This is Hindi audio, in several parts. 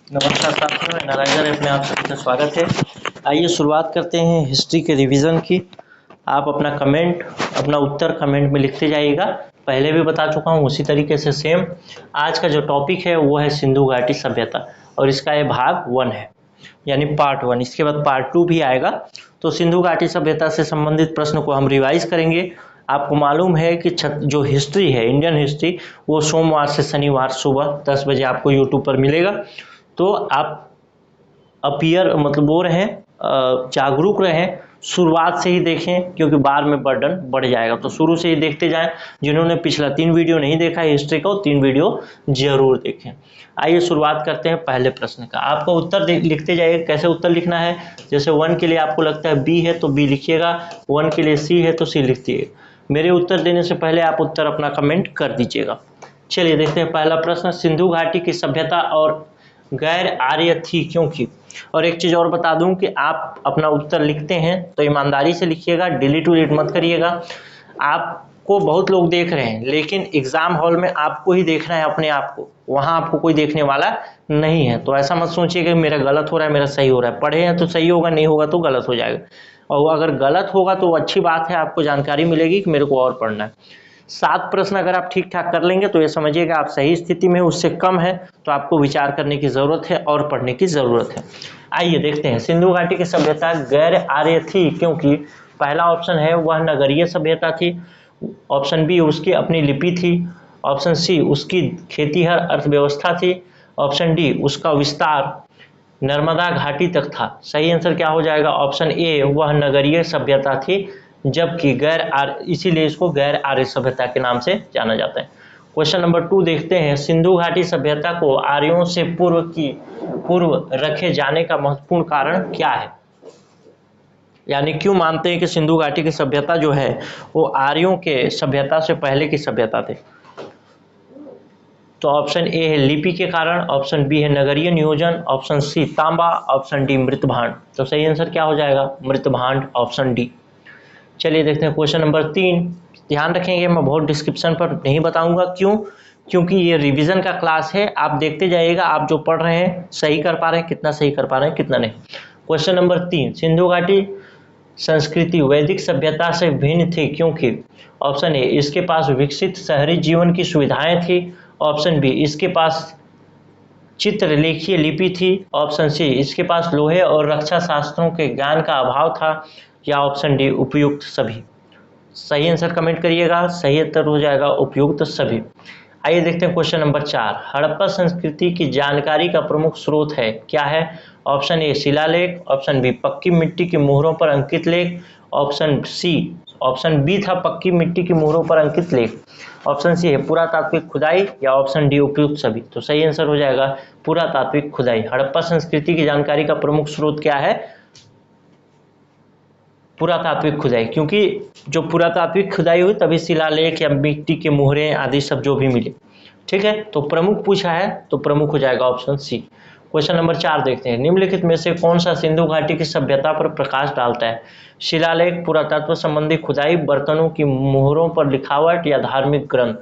नमस्कार साथियों, एनालाइजर ऐप में आप सभी का स्वागत है। आइए शुरुआत करते हैं हिस्ट्री के रिवीजन की। आप अपना कमेंट, अपना उत्तर कमेंट में लिखते जाइएगा। पहले भी बता चुका हूँ, उसी तरीके से सेम आज का जो टॉपिक है वो है सिंधु घाटी सभ्यता, और इसका ये भाग 1 है, यानी पार्ट 1। इसके बाद पार्ट 2 भी आएगा। तो सिंधु घाटी सभ्यता से संबंधित प्रश्न को हम रिवाइज करेंगे। आपको मालूम है कि जो हिस्ट्री है, इंडियन हिस्ट्री, वो सोमवार से शनिवार सुबह 10 बजे आपको यूट्यूब पर मिलेगा। तो आप अपीयर मतलब वो रहें, जागरूक रहें, शुरुआत से ही देखें, क्योंकि बाद में बर्डन बढ़ जाएगा। तो शुरू से ही देखते जाएं। जिन्होंने पिछला 3 वीडियो नहीं देखा है हिस्ट्री का, 3 वीडियो जरूर देखें। आइए शुरुआत करते हैं पहले प्रश्न का। आपको उत्तर लिखते जाइए। कैसे उत्तर लिखना है? जैसे 1 के लिए आपको लगता है बी है तो बी लिखिएगा, 1 के लिए सी है तो सी लिखिएगा। मेरे उत्तर देने से पहले आप उत्तर अपना कमेंट कर दीजिएगा। चलिए देखते हैं पहला प्रश्न। सिंधु घाटी की सभ्यता और गैर आर्य थी क्योंकि। और एक चीज़ और बता दूं कि आप अपना उत्तर लिखते हैं तो ईमानदारी से लिखिएगा, डिलीट विलीट मत करिएगा। आपको बहुत लोग देख रहे हैं, लेकिन एग्जाम हॉल में आपको ही देखना है अपने आप को, वहाँ आपको कोई देखने वाला नहीं है। तो ऐसा मत सोचिएगा कि मेरा गलत हो रहा है, मेरा सही हो रहा है। पढ़े हैं तो सही होगा, नहीं होगा तो गलत हो जाएगा। और अगर गलत होगा तो अच्छी बात है, आपको जानकारी मिलेगी कि मेरे को और पढ़ना है। 7 प्रश्न अगर आप ठीक ठाक कर लेंगे तो ये समझिएगा आप सही स्थिति में। उससे कम है तो आपको विचार करने की ज़रूरत है और पढ़ने की ज़रूरत है। आइए देखते हैं। सिंधु घाटी की सभ्यता गैर आर्य थी क्योंकि पहला ऑप्शन है वह नगरीय सभ्यता थी, ऑप्शन बी उसकी अपनी लिपि थी, ऑप्शन सी उसकी खेतीहर अर्थव्यवस्था थी, ऑप्शन डी उसका विस्तार नर्मदा घाटी तक था। सही आंसर क्या हो जाएगा? ऑप्शन ए वह नगरीय सभ्यता थी, जबकि गैर आर्य, इसीलिए इसको गैर आर्य सभ्यता के नाम से जाना जाता है। क्वेश्चन नंबर 2 देखते हैं। सिंधु घाटी सभ्यता को आर्यों से पूर्व रखे जाने का महत्वपूर्ण कारण क्या है? यानी क्यों मानते हैं कि सिंधु घाटी की सभ्यता जो है वो आर्यों के सभ्यता से पहले की सभ्यता थी? तो ऑप्शन ए है लिपि के कारण, ऑप्शन बी है नगरीय नियोजन, ऑप्शन सी तांबा, ऑप्शन डी मृतभांड। तो सही आंसर क्या हो जाएगा? मृतभांड, ऑप्शन डी। चलिए देखते हैं क्वेश्चन नंबर 3। ध्यान रखेंगे, मैं बहुत डिस्क्रिप्शन पर नहीं बताऊंगा। क्यों? क्योंकि ये रिवीजन का क्लास है। आप देखते जाइएगा, आप जो पढ़ रहे हैं सही कर पा रहे हैं, कितना सही कर पा रहे हैं, कितना नहीं। Question number 3। सिंधु घाटी संस्कृति वैदिक सभ्यता से भिन्न थी क्योंकि। ऑप्शन ए इसके पास विकसित शहरी जीवन की सुविधाएं थी, ऑप्शन बी इसके पास चित्रलेखीय लिपि थी, ऑप्शन सी इसके पास लोहे और रक्षा शास्त्रों के ज्ञान का अभाव था, या ऑप्शन डी उपयुक्त सभी। सही आंसर कमेंट करिएगा। सही उत्तर हो जाएगा उपयुक्त सभी। आइए देखते हैं क्वेश्चन नंबर 4। हड़प्पा संस्कृति की जानकारी का प्रमुख स्रोत है क्या है? ऑप्शन ए शिलालेख, ऑप्शन बी पक्की मिट्टी की मोहरों पर अंकित लेख, ऑप्शन बी था पक्की मिट्टी की मोहरों पर अंकित लेख, ऑप्शन सी है पुरातात्विक खुदाई, या ऑप्शन डी उपयुक्त सभी। तो सही आंसर हो जाएगा पुरातात्विक खुदाई। हड़प्पा संस्कृति की जानकारी का प्रमुख स्रोत क्या है? पुरातात्विक खुदाई, क्योंकि जो पुरातात्विक खुदाई हुई तभी शिलालेख या मिट्टी के मोहरे आदि सब जो भी मिले। ठीक है, तो प्रमुख पूछा है तो प्रमुख हो जाएगा ऑप्शन सी। क्वेश्चन नंबर 4 देखते हैं। निम्नलिखित में से कौन सा सिंधु घाटी की सभ्यता पर प्रकाश डालता है? शिलालेख, पुरातत्व संबंधी खुदाई, बर्तनों की मोहरों पर लिखावट, या धार्मिक ग्रंथ।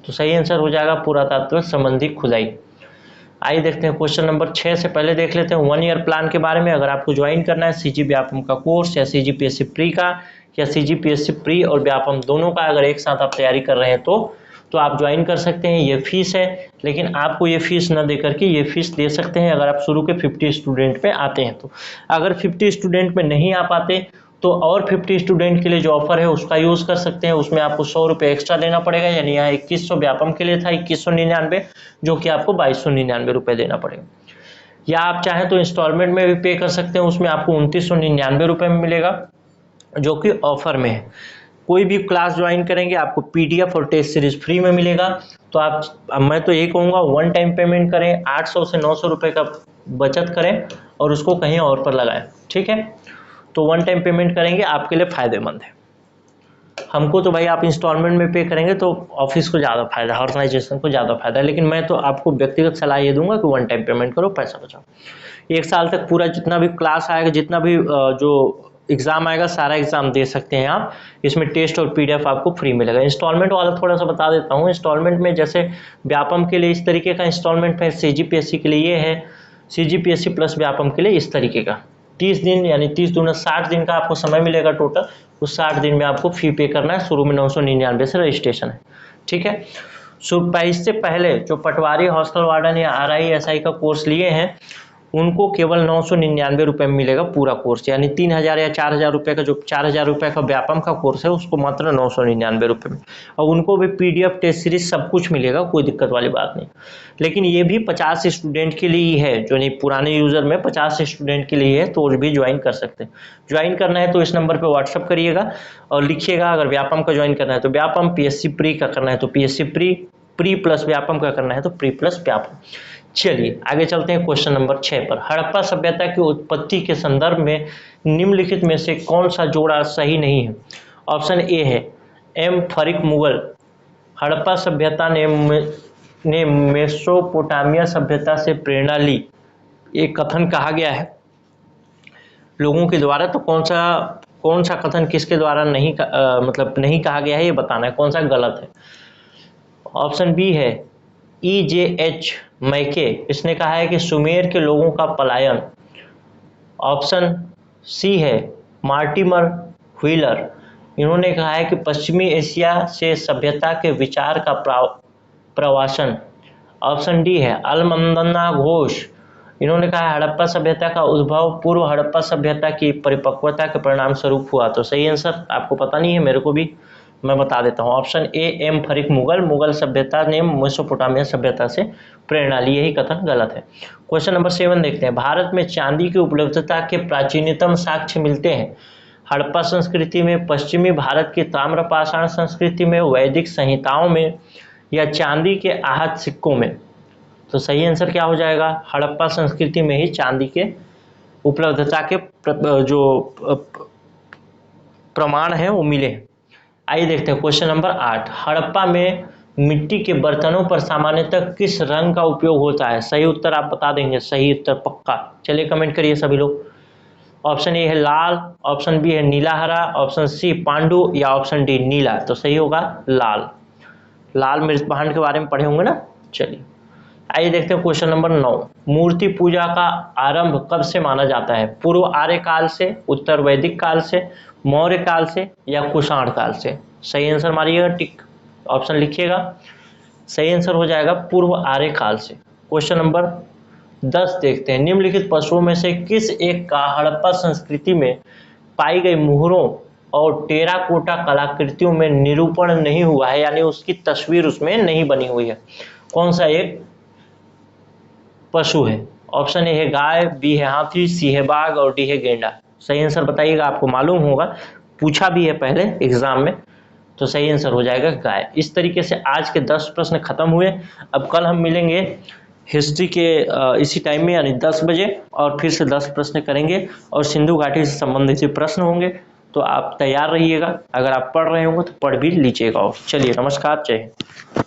तो सही आंसर हो जाएगा पुरातत्व संबंधी खुदाई। आइए देखते हैं क्वेश्चन नंबर 6 से पहले देख लेते हैं 1 ईयर प्लान के बारे में। अगर आपको ज्वाइन करना है सीजी व्यापम का कोर्स, या सीजीपीएससी प्री का, या सीजीपीएससी प्री और व्यापम दोनों का अगर एक साथ आप तैयारी कर रहे हैं तो आप ज्वाइन कर सकते हैं। ये फीस है, लेकिन आपको ये फीस न दे करके ये फीस दे सकते हैं अगर आप शुरू के 50 स्टूडेंट में आते हैं तो। अगर 50 स्टूडेंट में नहीं आ पाते तो और 50 स्टूडेंट के लिए जो ऑफर है उसका यूज़ कर सकते हैं। उसमें आपको 100 रुपये एक्स्ट्रा देना पड़ेगा, यानी यहाँ 2100 व्यापम के लिए था 2199, जो कि आपको 2299 रुपये देना पड़ेगा। या आप चाहें तो इंस्टॉलमेंट में भी पे कर सकते हैं, उसमें आपको 2999 रुपये में मिलेगा, जो कि ऑफर में है। कोई भी क्लास ज्वाइन करेंगे आपको पीडीएफ और टेस्ट सीरीज फ्री में मिलेगा। तो मैं तो यही कहूँगा 1 टाइम पेमेंट करें, 800 से 900 रुपये का बचत करें और उसको कहीं और पर लगाएं। ठीक है, तो 1 टाइम पेमेंट करेंगे आपके लिए फ़ायदेमंद है। हमको तो भाई आप इंस्टॉलमेंट में पे करेंगे तो ऑफिस को ज़्यादा फायदा है, ऑर्गेनाइजेशन को ज़्यादा फायदा है, लेकिन मैं तो आपको व्यक्तिगत सलाह ये दूंगा कि 1 टाइम पेमेंट करो, पैसा बचाओ। 1 साल तक पूरा जितना भी क्लास आएगा, जितना भी जो एग्ज़ाम आएगा सारा एग्ज़ाम दे सकते हैं आप। इसमें टेस्ट और PDF आपको फ्री मिलेगा। इंस्टॉलमेंट वाला थोड़ा सा बता देता हूँ। इंस्टॉलमेंट में जैसे व्यापम के लिए इस तरीके का इंस्टॉलमेंट है, CGPSC के लिए ये है, CGPSC प्लस व्यापम के लिए इस तरीके का 30 दिन यानी 30 दूना 60 दिन का आपको समय मिलेगा टोटल। उस 60 दिन में आपको फी पे करना है। शुरू में 999 से रजिस्ट्रेशन है, ठीक है। इससे पहले जो पटवारी, हॉस्टल वार्डन या RI SI का कोर्स लिए हैं उनको केवल 999 रुपये में मिलेगा पूरा कोर्स, यानी 3000 या 4000 रुपये का, जो 4000 रुपये का व्यापम का कोर्स है उसको मात्र 999 रुपये में। और उनको भी PDF टेस्ट सीरीज सब कुछ मिलेगा, कोई दिक्कत वाली बात नहीं। लेकिन ये भी 50 स्टूडेंट के लिए ही है, जो नहीं पुराने यूज़र में 50 स्टूडेंट के लिए है, तो भी ज्वाइन कर सकते हैं। ज्वाइन करना है तो इस नंबर पर व्हाट्सअप करिएगा और लिखिएगा। अगर व्यापम का ज्वाइन करना है तो व्यापम, PSC प्री का करना है तो PSC प्री प्लस व्यापम का करना है तो प्री प्लस व्यापम। चलिए आगे चलते हैं क्वेश्चन नंबर 6 पर। हड़प्पा सभ्यता की उत्पत्ति के संदर्भ में निम्नलिखित में से कौन सा जोड़ा सही नहीं है? ऑप्शन ए है M फरिक मुगल। हड़प्पा सभ्यता ने मेसोपोटामिया सभ्यता से प्रेरणा ली, एक कथन कहा गया है लोगों के द्वारा। तो कौन सा कथन किसके द्वारा नहीं नहीं कहा गया है, ये बताना है कौन सा गलत है। ऑप्शन बी है EJH मैके, इसने कहा है कि सुमेर के लोगों का पलायन। ऑप्शन सी है मार्टिमर व्हीलर, इन्होंने कहा है कि पश्चिमी एशिया से सभ्यता के विचार का प्रवासन। ऑप्शन डी है अलमंदना घोष, इन्होंने कहा है हड़प्पा सभ्यता का उद्भव पूर्व हड़प्पा सभ्यता की परिपक्वता के परिणाम स्वरूप हुआ। तो सही आंसर आपको पता नहीं है, मेरे को भी मैं बता देता हूँ। Option A M ferric Mughal, Mughal सभ्यता ने मेसोपोटामिया सभ्यता से प्रेरणा ली, यही कथन गलत है। क्वेश्चन नंबर 7 देखते हैं। भारत में चांदी की उपलब्धता के प्राचीनतम साक्ष्य मिलते हैं हड़प्पा संस्कृति में, पश्चिमी भारत की ताम्रपाषाण संस्कृति में, वैदिक संहिताओं में, या चांदी के आहत सिक्कों में। तो सही आंसर क्या हो जाएगा? हड़प्पा संस्कृति में ही चांदी के उपलब्धता के जो प्रमाण है वो मिले हैं। आइए देखते हैं क्वेश्चन नंबर 8। हड़प्पा में मिट्टी के बर्तनों पर सामान्यतः किस रंग का उपयोग होता है? सही उत्तर आप बता देंगे, सही उत्तर पक्का। चलिए कमेंट करिए सभी लोग। ऑप्शन ए है लाल, ऑप्शन बी है नीला हरा, ऑप्शन सी पांडु, या ऑप्शन डी नीला। तो सही होगा लाल। लाल मृतभांड के बारे में पढ़े होंगे ना। चलिए आइए देखते हैं क्वेश्चन नंबर 9। मूर्ति पूजा का आरंभ कब से माना जाता है? पूर्व आर्य काल से, उत्तर वैदिक काल से, मौर्य काल से, या कुषाण काल से? सही आंसर मारिएगा, टिक ऑप्शन लिखिएगा। सही आंसर हो जाएगा पूर्व आर्य काल से। क्वेश्चन नंबर 10 देखते हैं। निम्नलिखित पशुओं में से किस एक का हड़प्पा संस्कृति में पाई गई मुहरों और टेराकोटा कलाकृतियों में निरूपण नहीं हुआ है, यानी उसकी तस्वीर उसमें नहीं बनी हुई है? कौन सा एक पशु है? ऑप्शन ए है गाय, बी है हाथी, सी है बाघ, और डी है गेंडा। सही आंसर बताइएगा, आपको मालूम होगा, पूछा भी है पहले एग्जाम में। तो सही आंसर हो जाएगा गाय। इस तरीके से आज के 10 प्रश्न खत्म हुए। अब कल हम मिलेंगे हिस्ट्री के इसी टाइम में, यानी 10 बजे, और फिर से 10 प्रश्न करेंगे और सिंधु घाटी से संबंधित प्रश्न होंगे। तो आप तैयार रहिएगा, अगर आप पढ़ रहे होंगे तो पढ़ भी लीजिएगा। चलिए नमस्कार, जय हिंद।